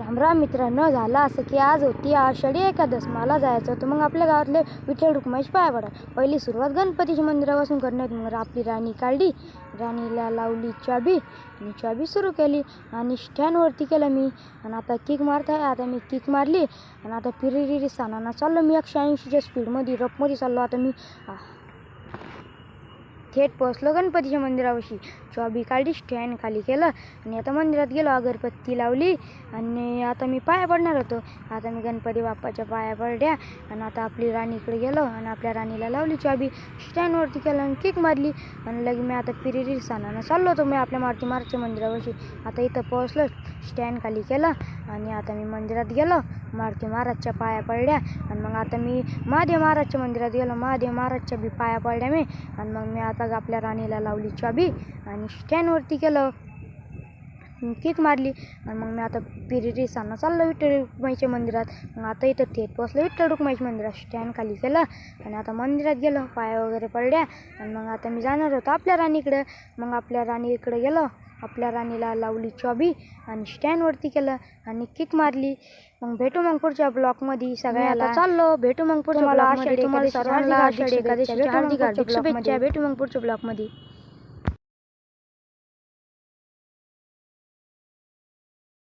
रामराम मित्रांनो, झालं असं की आज होती आषाढी एकादश. मला जायचं होतं. मग आपल्या गावातले विठ्ठल रुक्माईची पाया पडा. पहिली सुरुवात गणपतीच्या मंदिरापासून करण्यात. मग आपली राणी काढली, राणीला लावली चाबी आणि चाबी सुरू केली आणि स्टँडवरती केलं मी. आणि आता किक मारताय. आता मी किक मारली आणि आता पिरिरिरी सानाना चाललो मी 180च्या स्पीडमध्ये रफमध्ये चाललो. आता मी थेट पोचलो गणपतीच्या मंदिरापाशी. चाबी काढली, स्टँड खाली केलं आणि आता मंदिरात गेलो. अगरबत्ती लावली आणि आता मी पाया पडणार होतो. आता मी गणपती बाप्पाच्या पाया पडल्या आणि आता आपली राणीकडे गेलो आणि आपल्या राणीला लावली चाबी, स्टँडवरती केलं आणि किक मारली आणि लगे मी आता पिरिरी सानानं चाललो होतो मी आपल्या मारुती महाराजच्या मंदिरापाशी. आता इथं पोहोचलो, स्टँड खाली केलं आणि आता मी मंदिरात गेलो. मारुती महाराजच्या पाया पडल्या आणि मग आता मी महादेव महाराजच्या मंदिरात गेलो. महादेव महाराजच्या बी पाया पडल्या मी आणि मग मी आता आपल्या राणीला लावली चाबी आणि स्टँडवरती केलं, किक मारली आणि मग मी आता पिरिरी साना चाललो विठ्ठल रुक्माईच्या मंदिरात. मग आता इथं थेट पोचलो विठ्ठल रुक्माईच्या मंदिरात. स्टँड खाली केलं आणि आता मंदिरात गेलो. पाया वगैरे पडल्या आणि मग आता मी जाणार होतो आपल्या राणीकडं. मग आपल्या राणीकडे गेलो, आपल्या राणीला लावली चाबी आणि स्टँडवरती केलं आणि किक मारली. मग भेटू मग पुढच्या ब्लॉकमध्ये. सगळ्याला चाललो, भेटू मग पुढच्या ब्लॉकमध्ये. तुम्हाला सर्वांना आषाढी एकादशीच्या हार्दिक शुभेच्छा. भेटू मग पुढच्या ब्लॉकमध्ये.